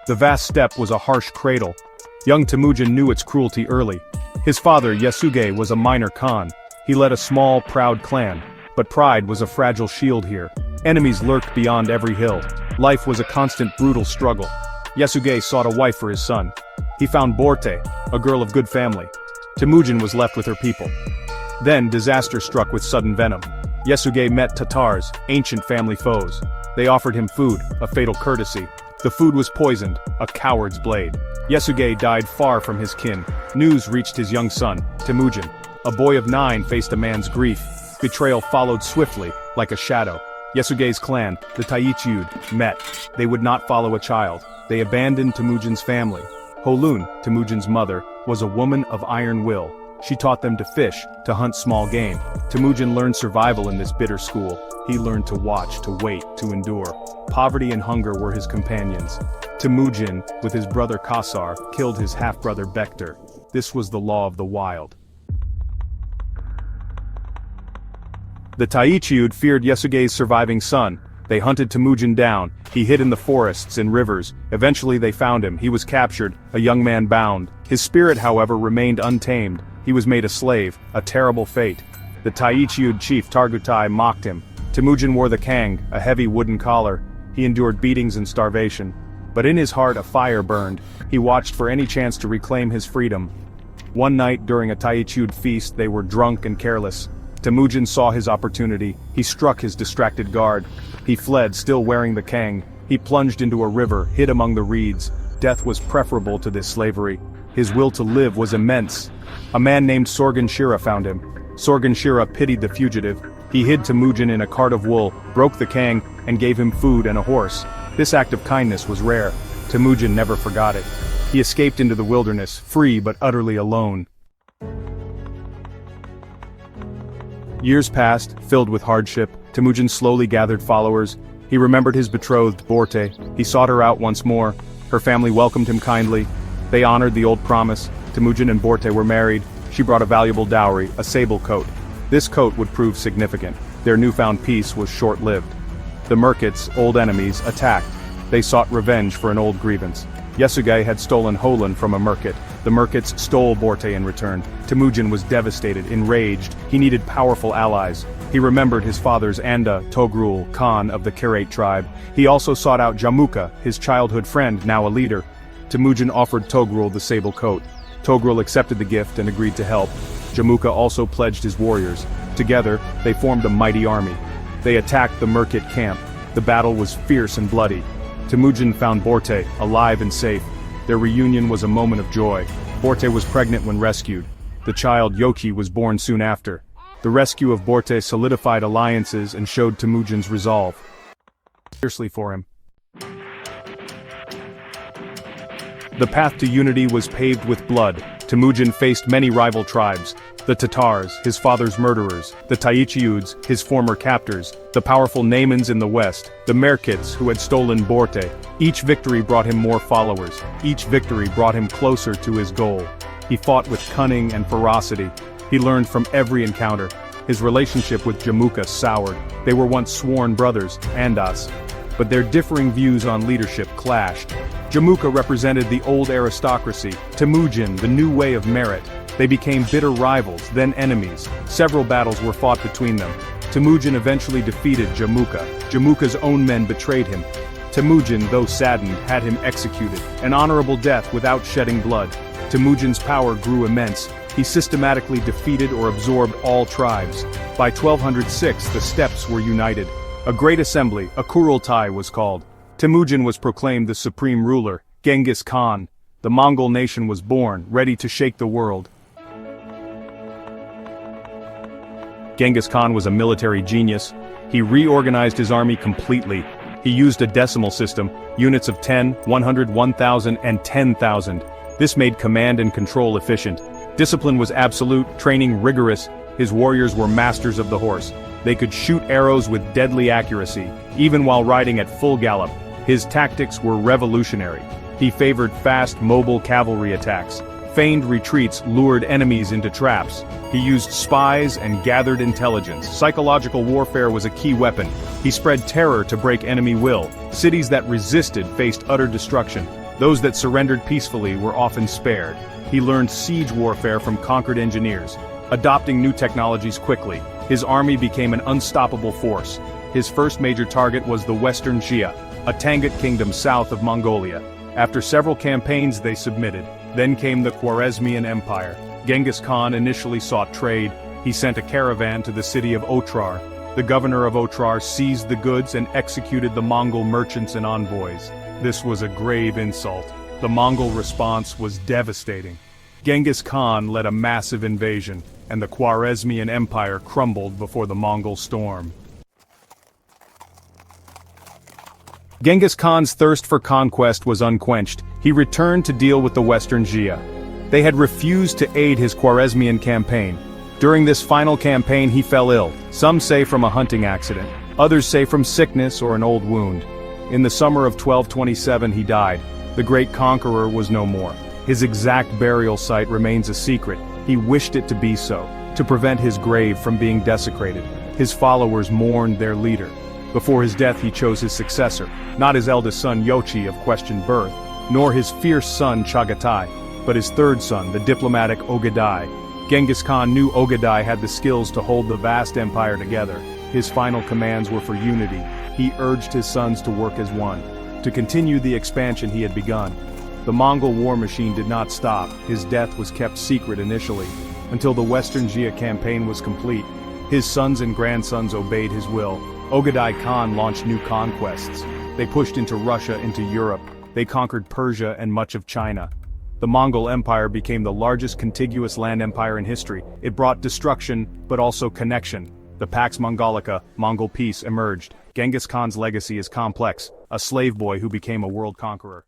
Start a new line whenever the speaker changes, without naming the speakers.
The vast steppe was a harsh cradle. Young Temujin knew its cruelty early. His father, Yasuge, was a minor Khan. He led a small, proud clan, but pride was a fragile shield here. Enemies lurked beyond every hill. Life was a constant brutal struggle. Yasuge sought a wife for his son. He found Borte, a girl of good family. Temujin was left with her people. Then disaster struck with sudden venom. Yasuge met Tatars, ancient family foes. They offered him food, a fatal courtesy. The food was poisoned, a coward's blade. Yasuge died far from his kin. News reached his young son, Temujin. A boy of 9 faced a man's grief. Betrayal followed swiftly, like a shadow. Yasuge's clan, the Taichiud, met. They would not follow a child. They abandoned Temujin's family. Holun, Temujin's mother, was a woman of iron will. She taught them to fish, to hunt small game. Temujin learned survival in this bitter school. He learned to watch, to wait, to endure. Poverty and hunger were his companions. Temujin, with his brother Kasar, killed his half-brother Bektar. This was the law of the wild. The Taichiud feared Yasuge's surviving son. They hunted Temujin down. He hid in the forests and rivers. Eventually they found him. He was captured, a young man bound. His spirit, however, remained untamed. He was made a slave, a terrible fate. The Taichiud chief Targutai mocked him. Temujin wore the kang, a heavy wooden collar. He endured beatings and starvation. But in his heart a fire burned. He watched for any chance to reclaim his freedom. One night during a Taichiud feast they were drunk and careless. Temujin saw his opportunity. He struck his distracted guard. He fled, still wearing the kang. He plunged into a river, hid among the reeds. Death was preferable to this slavery. His will to live was immense. A man named Sorgan Shira found him. Sorgan Shira pitied the fugitive. He hid Temujin in a cart of wool, broke the kang, and gave him food and a horse. This act of kindness was rare. Temujin never forgot it. He escaped into the wilderness, free but utterly alone. Years passed, filled with hardship. Temujin slowly gathered followers. He remembered his betrothed, Borte. He sought her out once more. Her family welcomed him kindly. They honored the old promise. Temujin and Borte were married. She brought a valuable dowry, a sable coat. This coat would prove significant. Their newfound peace was short-lived. The Merkits, old enemies, attacked. They sought revenge for an old grievance. Yasuge had stolen Holun from a Merkit. The Merkits stole Borte in return. Temujin was devastated, enraged. He needed powerful allies. He remembered his father's Anda, Togrul, Khan of the Kirat tribe. He also sought out Jamuka, his childhood friend, now a leader. Temujin offered Togrul the sable coat. Togrul accepted the gift and agreed to help. Jamuka also pledged his warriors. Together, they formed a mighty army. They attacked the Merkit camp. The battle was fierce and bloody. Temujin found Borte, alive and safe. Their reunion was a moment of joy. Borte was pregnant when rescued. The child Yoki was born soon after. The rescue of Borte solidified alliances and showed Temujin's resolve. Fiercely for him. The path to unity was paved with blood. Temujin faced many rival tribes. The Tatars, his father's murderers, the Taichiuds, his former captors, the powerful Naimans in the west, the Merkits who had stolen Borte. Each victory brought him more followers. Each victory brought him closer to his goal. He fought with cunning and ferocity. He learned from every encounter. His relationship with Jamuka soured. They were once sworn brothers, Andas. But their differing views on leadership clashed. Jamuka represented the old aristocracy, Temujin the new way of merit. They became bitter rivals, then enemies. Several battles were fought between them. Temujin eventually defeated Jamuka. Jamuka's own men betrayed him. Temujin, though saddened, had him executed, an honorable death without shedding blood. Temujin's power grew immense. He systematically defeated or absorbed all tribes. By 1206, the steppes were united. A great assembly, a Kurultai was called. Temujin was proclaimed the supreme ruler, Genghis Khan. The Mongol nation was born, ready to shake the world. Genghis Khan was a military genius. He reorganized his army completely. He used a decimal system, units of 10, 100, 1,000, and 10,000. This made command and control efficient. Discipline was absolute, training rigorous. His warriors were masters of the horse. They could shoot arrows with deadly accuracy, even while riding at full gallop. His tactics were revolutionary. He favored fast, mobile cavalry attacks. Feigned retreats lured enemies into traps. He used spies and gathered intelligence. Psychological warfare was a key weapon. He spread terror to break enemy will. Cities that resisted faced utter destruction. Those that surrendered peacefully were often spared. He learned siege warfare from conquered engineers, adopting new technologies quickly. His army became an unstoppable force. His first major target was the Western Xia, a Tangut kingdom south of Mongolia. After several campaigns they submitted. Then came the Khwarezmian Empire. Genghis Khan initially sought trade. He sent a caravan to the city of Otrar. The governor of Otrar seized the goods and executed the Mongol merchants and envoys. This was a grave insult. The Mongol response was devastating. Genghis Khan led a massive invasion, and the Khwarezmian Empire crumbled before the Mongol storm. Genghis Khan's thirst for conquest was unquenched. He returned to deal with the Western Xia. They had refused to aid his Khwarezmian campaign. During this final campaign he fell ill, some say from a hunting accident, others say from sickness or an old wound. In the summer of 1227 he died. The great conqueror was no more. His exact burial site remains a secret. He wished it to be so, to prevent his grave from being desecrated. His followers mourned their leader. Before his death he chose his successor, not his eldest son Yochi of questioned birth, nor his fierce son Chagatai, but his third son, the diplomatic Ogadai. Genghis Khan knew Ogadai had the skills to hold the vast empire together. His final commands were for unity. He urged his sons to work as one, to continue the expansion he had begun. The Mongol war machine did not stop. His death was kept secret initially, until the Western Xia campaign was complete. His sons and grandsons obeyed his will. Ogadai Khan launched new conquests. They pushed into Russia, into Europe. They conquered Persia and much of China. The Mongol Empire became the largest contiguous land empire in history. It brought destruction, but also connection. The Pax Mongolica, Mongol peace, emerged. Genghis Khan's legacy is complex, a slave boy who became a world conqueror.